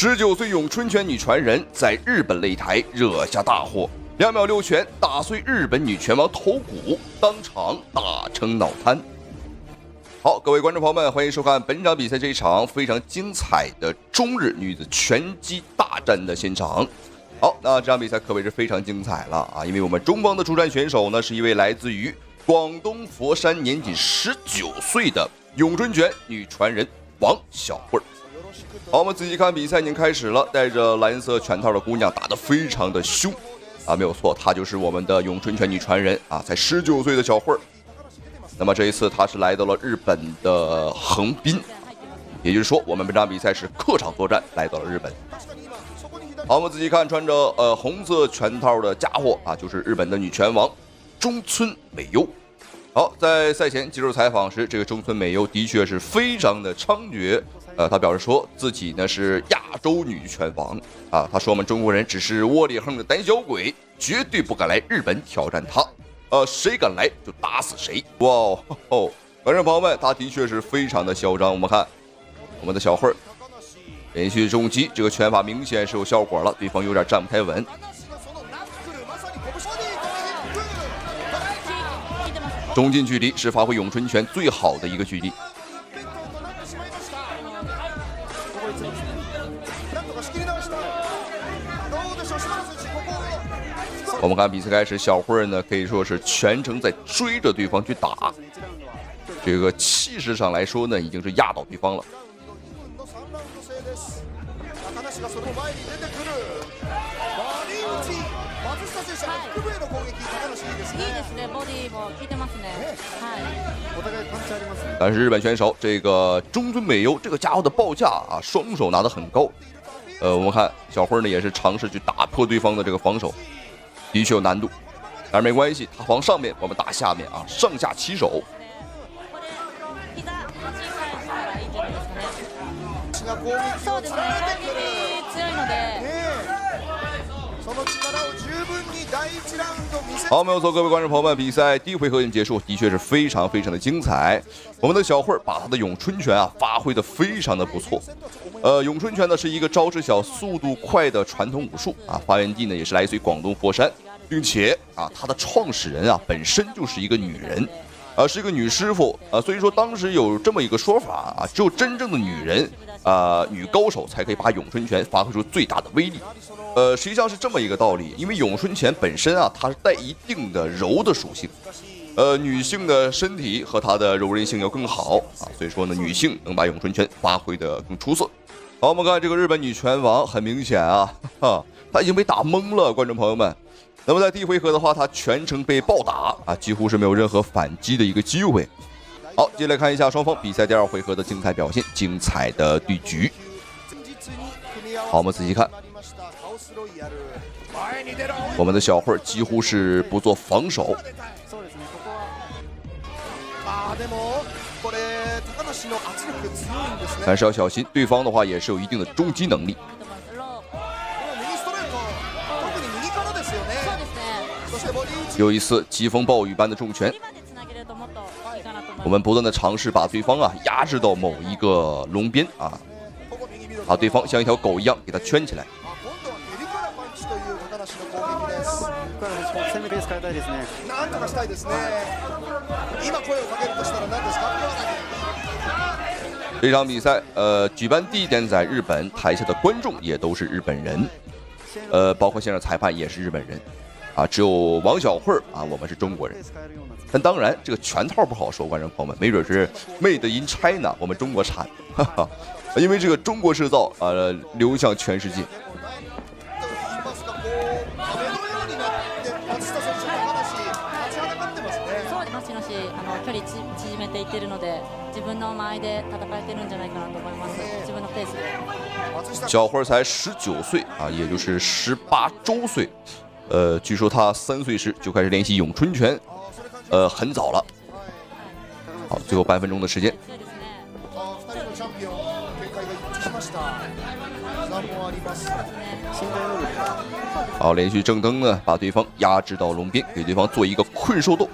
19歲詠春拳女傳人在日本擂台惹下大禍，2秒6拳打碎日本女拳王頭骨，當場打成腦癱。好，各位觀眾朋友們，歡迎收看本場比賽這一場非常精彩的中日女子拳擊大戰的現場。好，那這場比賽可謂是非常精彩了啊！因為我們中方的出戰選手呢，是一位來自於廣東佛山年僅19歲的詠春拳女傳人王小慧。好，我們仔細看比賽已經開始了，帶着藍色拳套的姑娘打得非常的兇啊，沒有錯，她就是我們的詠春拳女傳人啊，才19歲的小慧。那麼這一次她是來到了日本的橫濱，也就是說我們本場比賽是客場作戰，來到了日本。好，我們仔細看穿着紅色拳套的家伙啊，就是日本的女拳王中村美优。好，在賽前接受採訪時，這個中村美优的確是非常的猖獗。他表示說自己呢是亞洲女拳王啊。他說我們中國人只是窩裡橫的膽小鬼，絕對不敢來日本挑戰他。誰敢來就打死誰。哇哦，觀眾朋友們，他的確是非常的囂張。我們看我們的小慧連續重擊，這個拳法明顯是有效果了，對方有點站不太穩。中近距離是發揮詠春拳最好的一個距離。我們看比賽開始，小慧呢可以說是全程在追着對方去打，這個氣勢上來說呢，已經是壓倒對方了。但是日本選手這個中村美優這個家伙的報價啊，雙手拿得很高。我們看小慧呢也是嘗試去打破對方的這個防守，的確有難度，但是沒關係，他防上面，我們打下面啊，上下其手。好，沒有錯，各位觀眾朋友們，比賽第一回合已經結束，的確是非常非常的精彩。我們的小慧把她的詠春拳啊發揮的非常的不錯。詠春拳呢是一個招式小、速度快的傳統武術啊，發源地呢也是來自於廣東佛山，並且啊，它的創始人啊本身就是一個女人。是一個女師傅啊，所以說當時有這麼一個說法啊，只有真正的女人女高手才可以把詠春拳發揮出最大的威力。實際上是這麼一個道理，因為詠春拳本身啊，它是帶一定的柔的屬性，女性的身體和她的柔韌性要更好啊，所以說呢，女性能把詠春拳發揮得更出色。好，我們看這個日本女拳王，很明顯啊，她已經被打懵了，觀眾朋友們。那麼在第一回合的話，他全程被暴打啊，幾乎是沒有任何反擊的一個機會。好，接下來看一下雙方比賽第二回合的精彩表現，精彩的對局。好，我們仔細看，我們的小慧幾乎是不做防守，但是要小心，對方的話也是有一定的终擊能力。有一次疾風暴雨般的重拳，我們不斷的嘗試把對方啊壓制到某一個籠邊啊，把對方像一條狗一樣給他圈起來。這場比賽舉辦地點在日本，台下的觀眾也都是日本人，包括現場裁判也是日本人。啊，只有王小慧啊，我們是中國人。但當然，這個拳套不好說，觀眾朋友們，沒準是 Made in China， 我們中國產，哈哈，因為這個中國製造流向全世界。小慧才19歲啊，也就是18周歲。據說他3歲時就開始練習詠春拳，很早了。好，最後半分鐘的時間。好，連續正蹬呢，把對方壓制到籠邊，給對方做一個困獸鬥。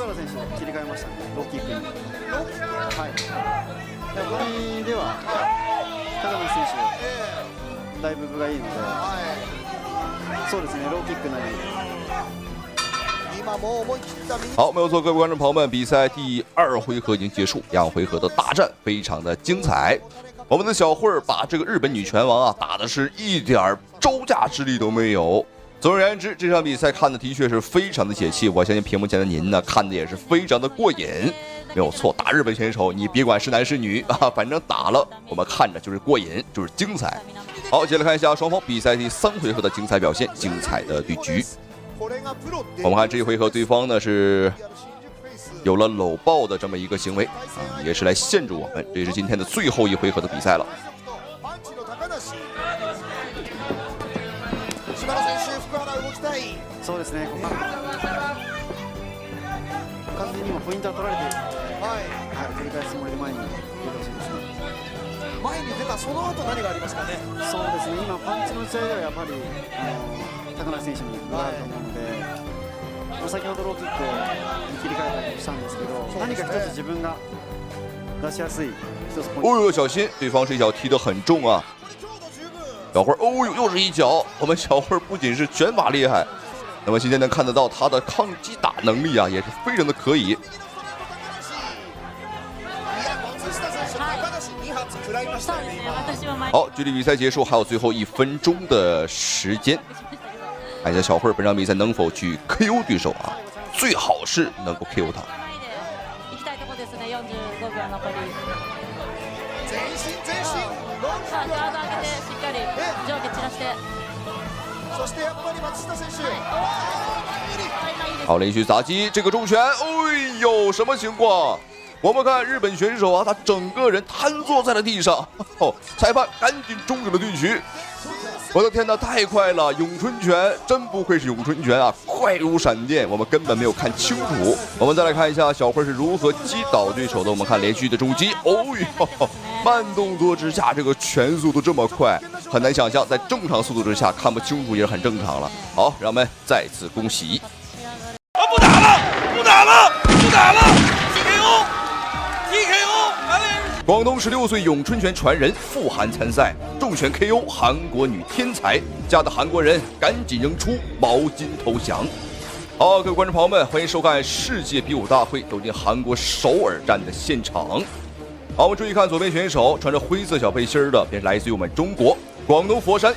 福原選手切り替えましたね、ローキックに。はい。でも前では高野選手だいぶ分がいいので、そうですね、ローキックなり。好，没有错，各位观众朋友们，比赛第2回合已经结束，2回合的大战非常的精彩。我们的小慧儿把这个日本女拳王啊打的是一点招架之力都没有。总而言之，这场比赛看的的确是非常的解气，我相信屏幕前的您呢看的也是非常的过瘾。没有错，打日本选手，你别管是男是女啊，反正打了我们看着就是过瘾，就是精彩。好，接着看一下双方比赛第3回合的精彩表现，精彩的对局。我们看这一回合，对方呢是有了搂抱的这么一个行为啊，也是来限制我们。这是今天的最後一回合的比賽了。そうですね。完全に今ポイントは取られているので、取り返すつもりで前に出てほしいですね。前に出たその後何がありますかね。そうですね。今パンチの打ち合いではやっぱり高梨選手に分があると思うので、先ほどローキックに切り替えたりしたんですけど、何か一つ自分が出しやすい一つポイント。哦呦，小心！对方这一脚踢得很重啊。小慧，哦呦，又是一脚！我们小慧不仅是拳法厉害，那么今天能看得到她的抗击打能力啊，也是非常的可以。好，距离比賽結束還有最後1分鐘的時間，看一下小慧本場比賽能否去 KO 對手啊？最好是能夠 KO 他。好，連續砸擊，這個重拳，哎呦，什麼情況？我們看日本選手啊，他整個人癱坐在了地上，裁判趕緊終止了對局。我的天哪，太快了！詠春拳真不愧是詠春拳啊，快如閃電，我們根本沒有看清楚。我們再來看一下小慧是如何擊倒對手的。我們看連續的重擊，哦呦，慢動作之下，這個拳速度這麼快，很難想象在正常速度之下看不清楚也是很正常了。好，讓我們再次恭喜。不打了，不打了，不打了 ！TKO，TKO， 廣東16歲詠春拳傳人傅涵參賽，重拳 KO 韓國女天才，嚇得韓國人趕緊扔出毛巾投降。好，各位觀眾朋友們，歡迎收看世界比武大會，走進韓國首爾站的現場。好，我們注意看左邊選手穿着灰色小背心的，便是來自於我們中國廣東佛山。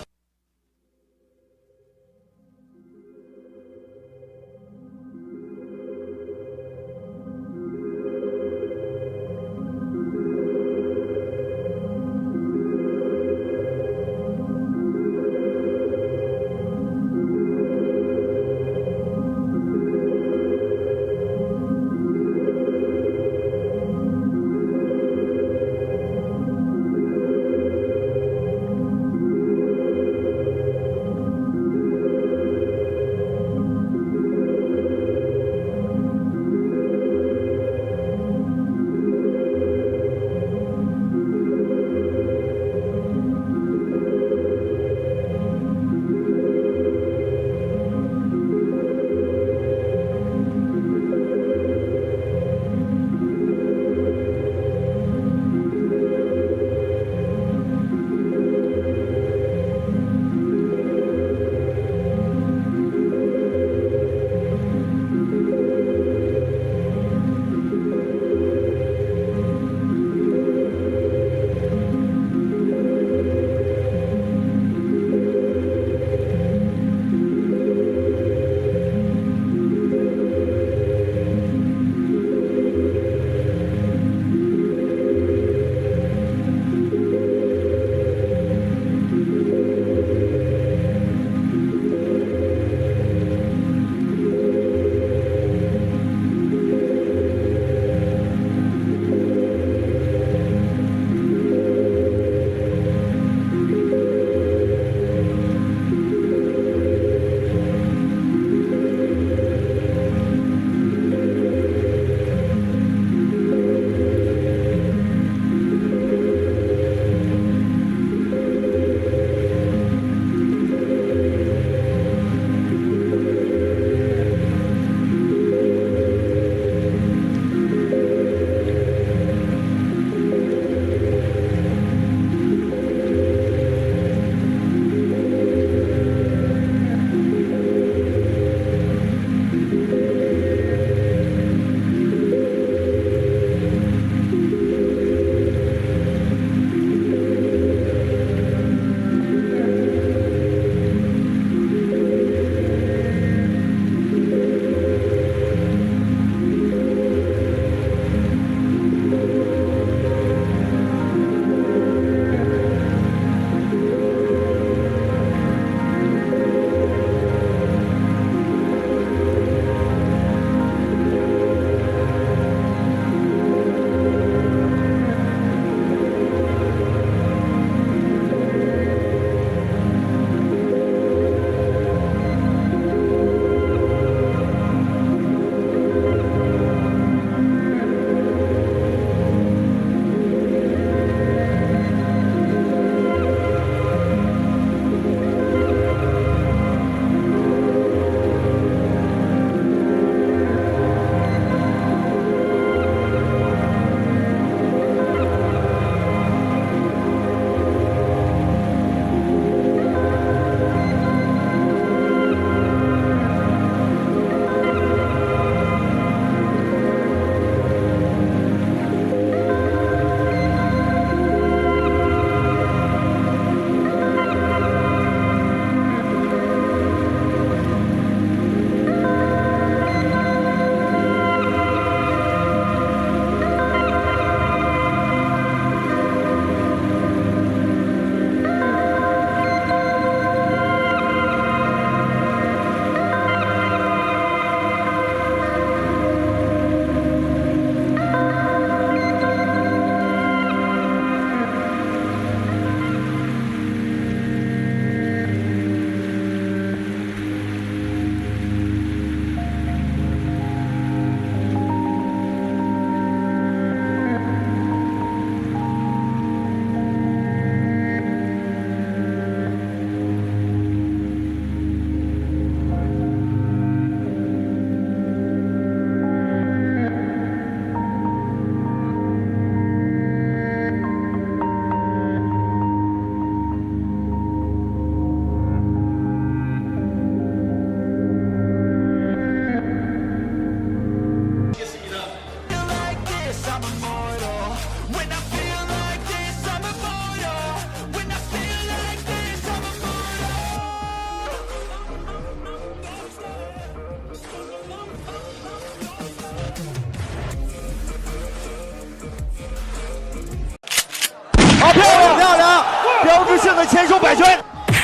的前手摆拳，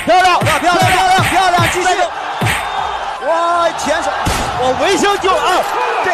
漂亮，漂亮，继续。哇，前手，我维修就啊，这。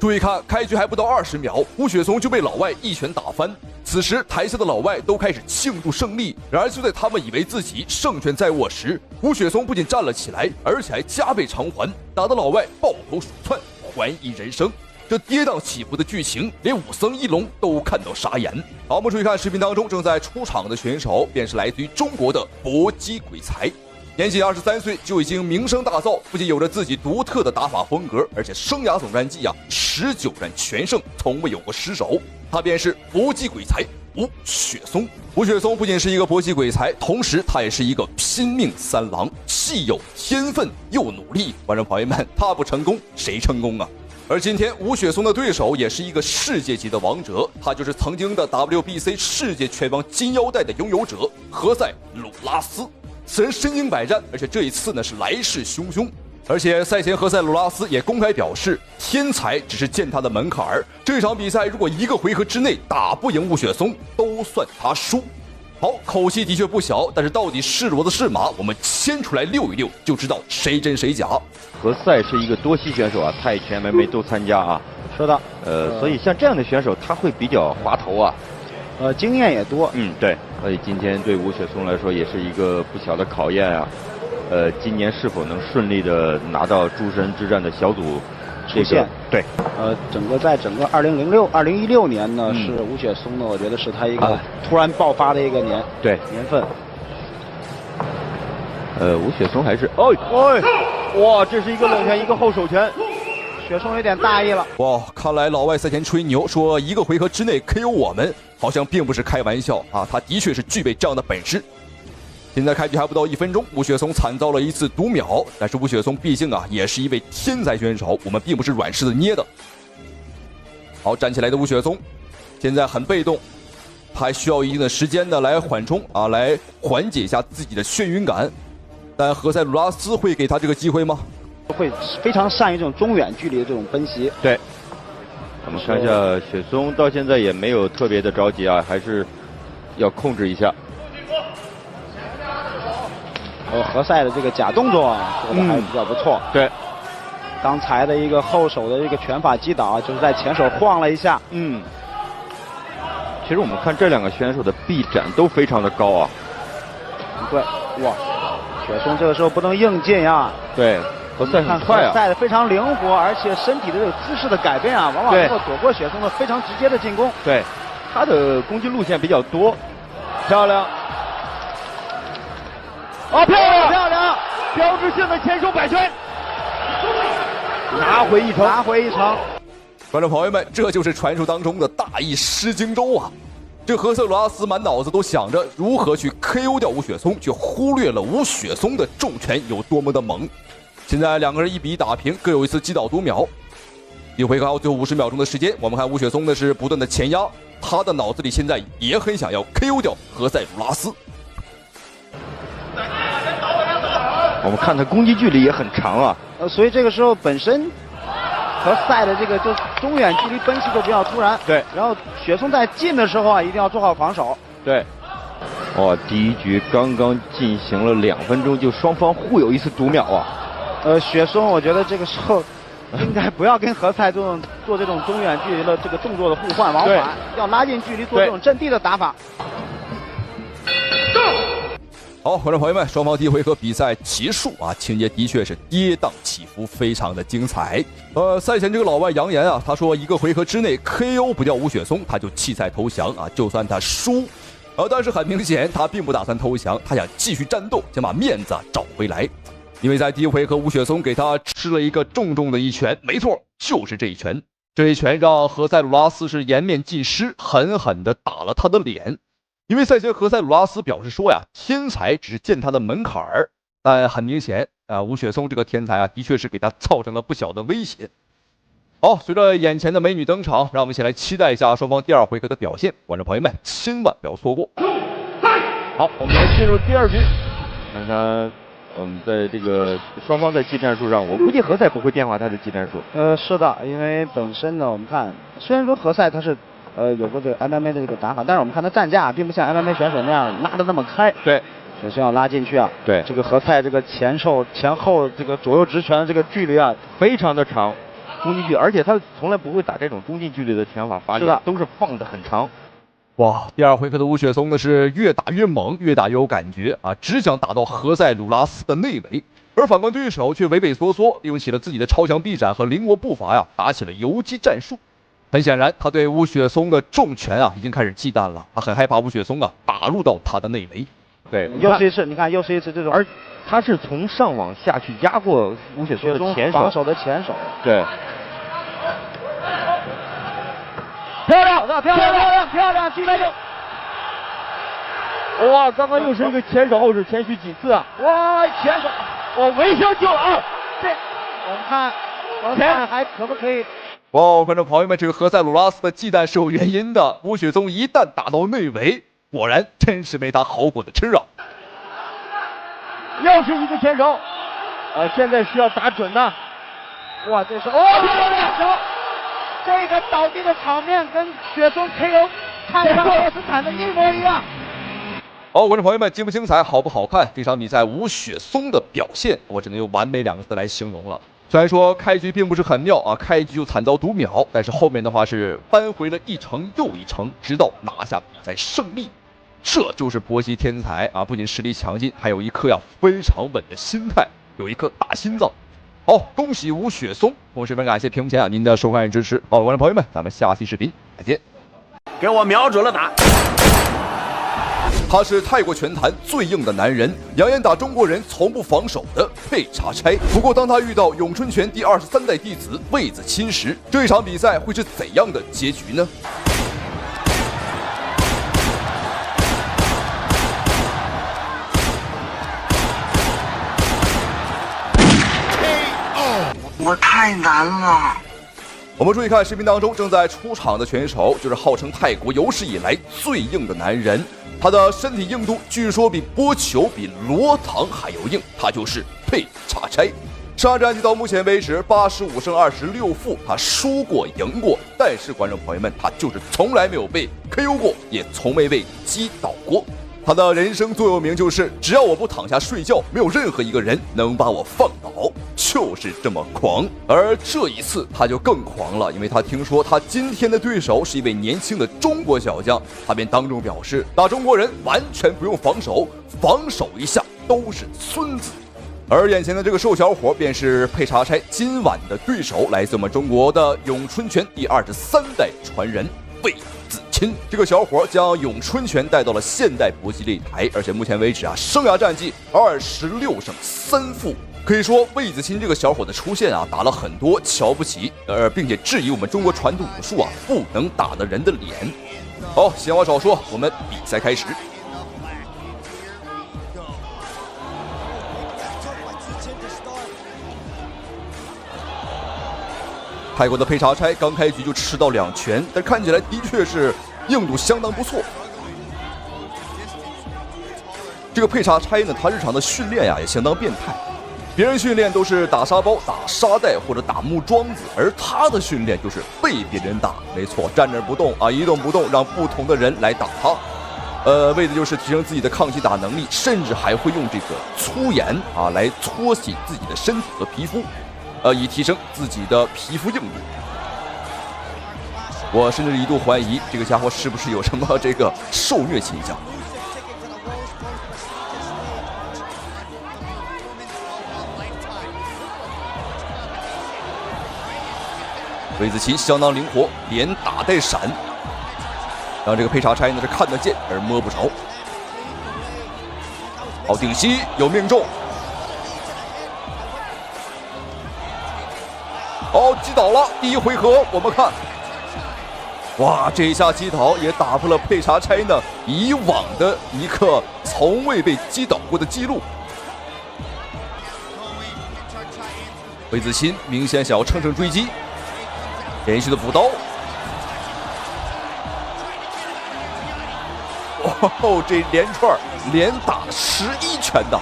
注意看，开局还不到20秒，吴雪松就被老外一拳打翻。此时台下的老外都開始慶祝勝利。然而就在他們以為自己勝券在握時，吳雪松不僅站了起來，而且還加倍償還，打得老外抱頭鼠竄，懷疑人生。這跌宕起伏的劇情，連武僧一龍都看到傻眼。好，我們注意看視頻當中正在出場的選手，便是來自於中國的搏擊鬼才。年僅23歲就已經名聲大噪，不僅有着自己獨特的打法風格，而且生涯總戰績19戰全勝，從未有過失手。他便是搏擊鬼才吳雪松。吳雪松不僅是一個搏擊鬼才，同時他也是一個拼命三郎，既有天分又努力。觀眾朋友們，他不成功誰成功啊？而今天吳雪松的對手也是一個世界級的王者，他就是曾經的 WBC 世界拳王金腰帶的擁有者何塞·魯拉斯。此人身經百戰，而且這一次呢是來勢洶洶。而且賽前何塞·魯拉斯也公開表示，天才只是踐踏的門檻兒。這場比賽如果一個回合之內打不贏吳雪松，都算他輸。好，口氣的確不小，但是到底是騾子是馬，我們牽出來溜一溜就知道誰真誰假。何塞是一個多棲選手啊，泰拳、MMA都參加啊。是的，所以像這樣的選手，他會比較滑頭啊。經驗也多。對，所以今天對吳雪松來說也是一個不小的考驗啊。今年是否能順利的拿到諸神之戰的小組出線？對，在整個2016年呢，是吳雪松呢，我覺得是他一個突然爆發的一個年份。吳雪松還是哇，這是一個冷拳，一個後手拳。雪松有點大意了。哇，看來老外賽前吹牛說一個回合之內 KO 我們，好像並不是開玩笑啊，他的確是具備這樣的本事。現在開局還不到1分鐘，吳雪松慘遭了一次讀秒，但是吳雪松畢竟也是一位天才選手，我們並不是軟柿子捏的。好，站起來的吳雪松現在很被動，他還需要一定的時間呢來緩衝啊，來緩解一下自己的眩暈感。但何塞·魯拉斯會給他這個機會嗎？會非常善於這種中遠距離的這種奔襲。對，我們看一下雪松到現在也沒有特別的着急啊，還是要控制一下。何塞的這個假動作做的還比較不錯。對，剛才的一個後手的一個拳法擊倒，就是在前手晃了一下。其實我們看這兩個選手的臂展都非常的高啊。對，哇，雪松這個時候不能硬進啊。對，何塞很快啊。何塞的非常靈活，而且身體的這個姿勢的改變啊，往往能夠躲過雪松的非常直接的進攻。對，他的攻擊路線比較多。漂亮。漂亮，標誌性的前手擺拳，拿回一城。觀眾朋友們，這就是傳說當中的大意失荊州啊！這何塞·魯拉斯滿腦子都想着如何去 KO 掉吳雪松，卻忽略了吳雪松的重拳有多麼的猛。現在兩個人1比1打平，各有一次擊倒讀秒。一回合還有最後50秒鐘的時間，我們看吳雪松的是不斷的前壓，他的腦子裡現在也很想要 KO 掉何塞·魯拉斯。我們看他攻擊距離也很長啊，所以這個時候本身何塞的這個就中遠距離奔襲就比較突然。對，然後雪松在近的時候啊，一定要做好防守。對，哇，第一局剛剛進行了2分鐘，就雙方互有一次讀秒啊。雪松我覺得這個時候應該不要跟何塞做這種中遠距離的這個動作的互換往返，要拉近距離做這種陣地的打法。好，觀眾朋友們，雙方第一回合比賽結束啊，情節的確是跌宕起伏，非常的精彩。賽前這個老外揚言啊，他說一個回合之內 KO 不掉吳雪松，他就棄賽投降啊，就算他輸。但是很明顯，他並不打算投降，他想繼續戰鬥，想把面子找回來。因為在第一回合，吳雪松給他吃了一個重重的一拳，沒錯，就是這一拳。這一拳讓何塞·魯拉斯是顏面盡失，狠狠地打了他的臉。因為賽前何塞·魯拉斯表示說呀，天才只是踐踏的門檻兒，但很明顯啊，吳雪松這個天才啊，的確是給他造成了不小的威脅。好，隨着眼前的美女登場，讓我們一起來期待一下雙方第2回合的表現，觀眾朋友們千萬不要錯過。好，我們來進入第2局，看看我們在這個雙方在技戰術上，我估計何塞不會變化他的技戰術。是的，因為本身呢，我們看雖然說何塞他是有过这个 MMA 的这个打法，但是我们看他站架并不像 MMA 选手那样拉得那么开。对，首先要拉进去啊。对，这个何塞这个前后这个左右直拳的这个距离啊，非常的长，中近距，而且他从来不会打这种中近距离的拳法发力，都是放得很长。哇，第二回合的吴雪松呢是越打越猛，越打越有感觉啊，只想打到何塞鲁拉斯的内围。而反观对手却畏畏缩缩，利用起了自己的超强臂展和灵活步伐呀，打起了游击战術。很显然，他对吴雪松的重拳啊已經開始忌憚了，他很害怕吳雪松啊打入到他的內圍。對，又是一次，你看又是一次這種，而他是從上往下去壓過吳雪松的前手，防守的前手。對，漂亮，擊飛球！哇，剛剛又是一個前手後手前虛幾次啊！哇，前手，我微笑救啊！這我們看何塞還可不可以？哇，觀眾朋友們，這個何塞魯拉斯的忌憚是有原因的。吳雪松一旦打到內圍，果然真是沒他好果子吃啊！又是一個前手，現在需要打準吶！哇，這是漂亮球！這個倒地的場面跟雪松 KO 泰山奧斯坦的一模一樣。好，觀眾朋友們，精不精彩，好不好看？這場比賽吳雪松的表現，我只能用完美兩個字來形容了。雖然說開局並不是很妙啊，開局就慘遭讀秒，但是後面的話是扳回了一城又一城，直到拿下比賽勝利。這就是博西天才啊！不僅實力強勁，還有一顆非常穩的心態，有一顆大心臟。好，恭喜吳雪松！同時非常感謝屏幕前您的收看與支持。好，觀眾朋友們，咱們下期視頻再見。給我瞄準了打。他是泰國拳壇最硬的男人，揚言打中國人從不防守的佩查差。不過，當他遇到詠春拳第23代弟子魏子欽時，這一場比賽會是怎樣的結局呢？我太難了。我們注意看視頻當中正在出場的拳手，就是號稱泰國有史以來最硬的男人。他的身體硬度據說比波球、比羅唐還要硬，他就是佩查差。上戰績到目前為止85勝26負，他輸過贏過，但是觀眾朋友們，他就是從來沒有被 KO 過，也從未被擊倒過。他的人生座右銘就是只要我不躺下睡覺，沒有任何一個人能把我放倒，就是這麼狂。而這一次他就更狂了，因為他聽說他今天的對手是一位年輕的中國小將，他便當眾表示打中國人完全不用防守，防守一下都是孫子。而眼前的這個瘦小伙便是佩查差今晚的對手，來自我們中國的詠春拳第23代傳人魏子欽。這個小伙將詠春拳帶到了現代搏擊擂台，而且目前為止生涯戰績26勝3負。可以說魏子欽這個小伙的出現打了很多瞧不起並且質疑我們中國傳統武術不能打的人的臉。好，閒話少說，我們比賽開始。泰國的佩查差剛開局就吃到2拳，但看起來的確是硬度相當不錯。這個佩查差呢，他日常的訓練也相當變態。別人訓練都是打沙包、打沙袋或者打木樁子，而他的訓練就是被別人打。沒錯，站着不動一動不動，讓不同的人來打他。為的就是提升自己的抗擊打能力，甚至還會用這個粗鹽來搓洗自己的身體和皮膚。以提升自己的皮膚硬度。我甚至一度懷疑這個家伙是不是有什麼這個受虐傾向。魏子欽相當靈活，連打帶閃，讓這個佩查差呢是看得見而摸不着。好，頂膝有命中。好，擊倒了。第一回合我們看，哇，這一下擊倒也打破了佩查差呢以往的一個從未被擊倒過的記錄。魏子欽明顯想要乘勝追擊，連續的補刀。哦，這連串連打11拳的。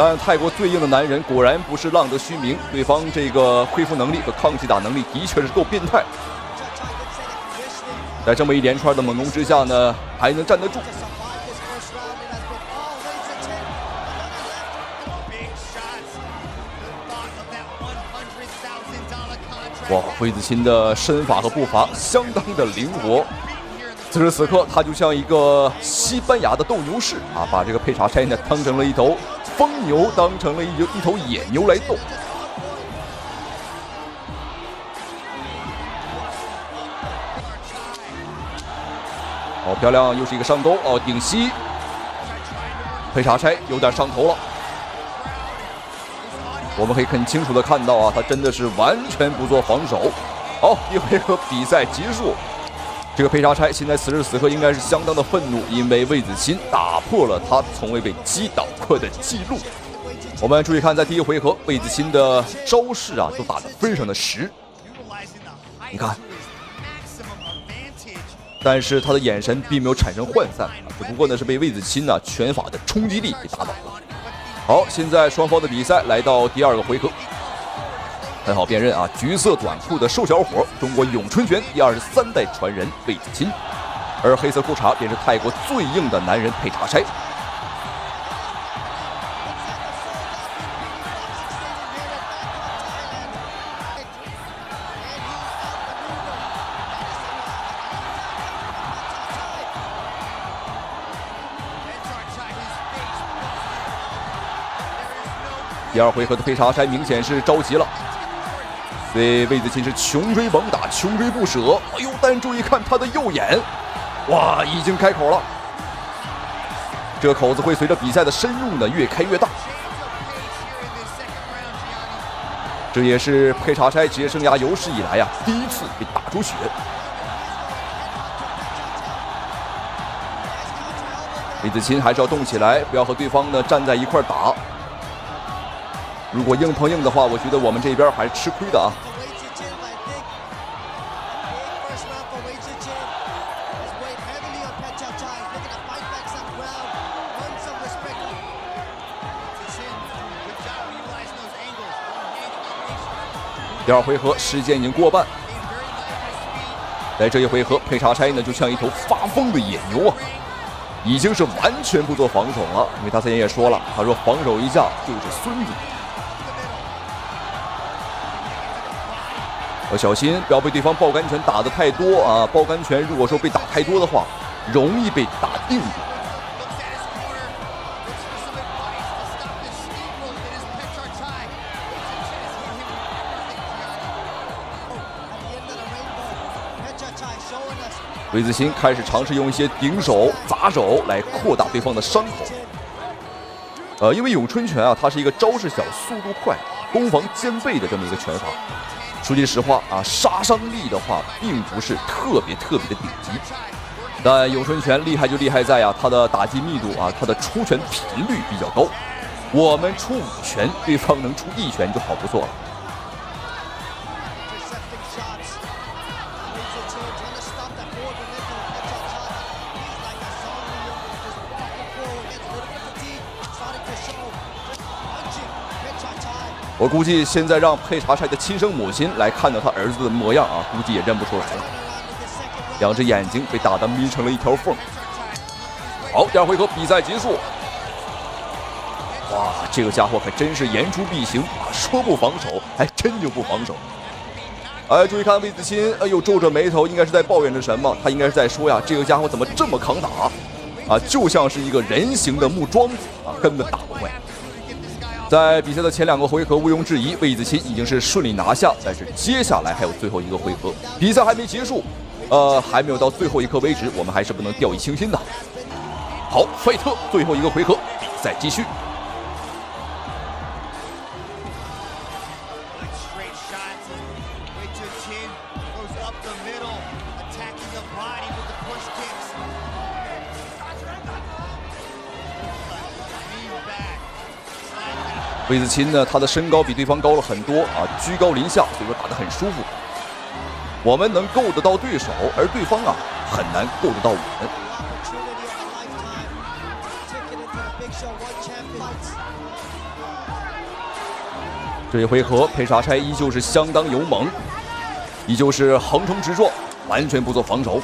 但泰国最硬的男人果然不是浪得虚名，对方这个恢复能力和抗击打能力的確是夠變態。在這麼一連串的猛攻之下呢，還能站得住。哇，魏子钦的身法和步伐相當的靈活。此時此刻，他就像一個西班牙的鬥牛士啊，把這個佩查柴呢當成了一頭瘋牛，當成了一頭野牛來鬥。好漂亮，又是一個上勾哦，頂膝。佩查柴有點上頭了。我們可以很清楚的看到啊，他真的是完全不做防守。好，一回合比賽結束。這個佩查柴現在此時此刻應該是相當的憤怒，因為魏子钦打破了他從未被擊倒過的記錄。我們注意看，在第一回合，魏子钦的招式啊都打得非常的實，你看，但是他的眼神並沒有產生渙散，只不過呢是被魏子钦呢拳法的衝擊力給打倒了。好，現在雙方的比賽來到第二個回合。很好辨認啊，橘色短褲的瘦小伙，中國詠春拳第23代傳人魏子钦，而黑色褲衩便是泰國最硬的男人佩查柴。第二回合的佩查柴明顯是着急了。所以魏子钦是窮追猛打，窮追不捨。哎呦，但注意看他的右眼，哇，已經開口了。這個口子會隨着比賽的深入呢，越開越大。這也是佩查柴職業生涯有史以來啊，第一次被打出血。魏子钦還是要動起來，不要和對方呢站在一塊打。如果硬碰硬的話，我覺得我們這邊還是吃虧的啊。第二回合時間已經過半，在這一回合，佩查柴呢就像一頭發瘋的野牛啊，已經是完全不做防守了。因為他之前也說了，他說防守一下就是孫子。要小心，不要被對方爆肝拳打得太多啊！爆肝拳如果說被打太多的話，容易被打定住。魏子钦開始嘗試用一些頂手、砸手來擴大對方的傷口。因為詠春拳啊，它是一個招式小、速度快、攻防兼備的這麼一個拳法。說句實話啊，殺傷力的話並不是特別的頂級，但詠春拳厲害就厲害在啊，它的打擊密度啊，它的出拳頻率比較高。我們出5拳，對方能出1拳就好不錯了。我估計現在讓佩查柴的親生母親來看到他兒子的模樣啊，估計也認不出來了。兩隻眼睛被打得眯成了一條縫。好，第二回合比賽結束。哇，這個家伙可真是言出必行啊！說不防守，還真就不防守。哎，注意看魏子钦，哎呦，皺着眉頭，應該是在抱怨着什麼？他應該是在說呀，這個家伙怎麼這麼抗打啊？就像是一個人形的木樁子啊，根本打不壞。在比賽的前2個回合，毋庸置疑，魏子钦已經是順利拿下。但是接下來還有最後一個回合，比賽還沒結束，還沒有到最後一刻為止，我們還是不能掉以輕心的。好，費特，最後一個回合，比賽繼續。魏子钦呢，他的身高比對方高了很多啊，居高臨下，所以說打得很舒服。我們能夠得到對手，而對方啊很難夠得到我們。這一回合，佩查柴依舊是相当勇猛，依舊是横冲直撞，完全不做防守。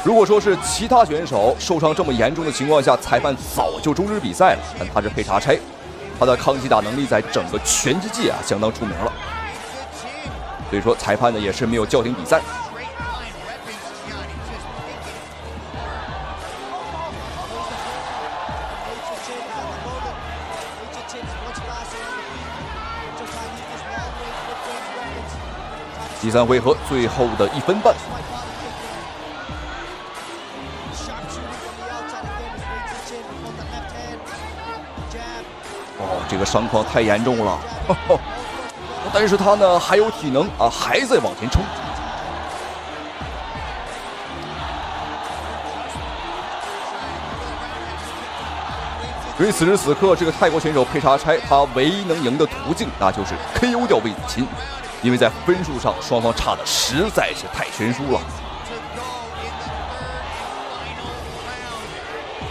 如果说是其他选手受傷這麼嚴重的情況下，裁判早就終止比賽了。但他是佩查柴，他的抗擊打能力在整個拳擊界相當出名了。所以說，裁判呢也是沒有叫停比賽。第3回合最後的1分半，这個傷況太嚴重了，但是他呢還有體能啊，還在往前衝。所以此時此刻，這個泰國選手佩查柴，他唯一能贏的途徑，那就是 KO 掉魏子嬋。因為在分數上，雙方差的實在是太懸殊了，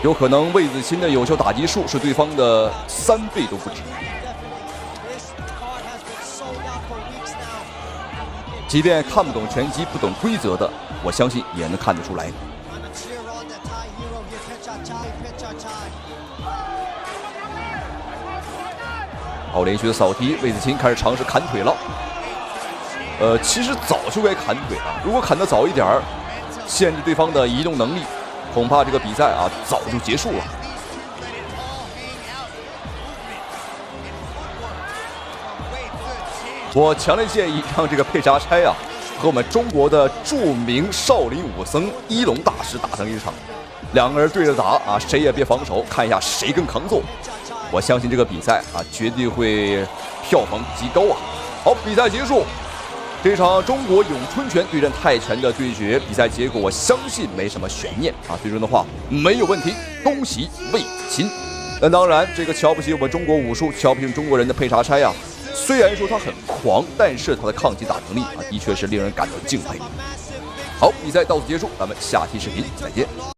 有可能魏子嬋的有效打擊數是對方的3倍都不止。即便看不懂拳擊、不懂規則的，我相信也能看得出來。好，連續的掃踢，魏子嬋開始嘗試砍腿了。其實早就該砍腿了，如果砍得早一點兒，限制對方的移動能力，恐怕這個比賽啊早就結束了。我強烈建議讓這個佩查柴啊和我們中國的著名少林武僧一龍大師打上一場，兩個人對着打啊，誰也別防守，看一下誰更抗揍。我相信這個比賽啊絕對會票房極高啊！好，比賽結束。這場中國詠春拳對陣泰拳的對決，比賽結果我相信沒什麼懸念啊，最終的話沒有問題，恭喜魏子嬋。那當然，這個瞧不起我們中國武術、瞧不起中國人的佩查柴啊，雖然說他很狂，但是他的抗擊打能力啊，的確是令人感到敬佩。好，比賽到此結束，咱們下期視頻再見。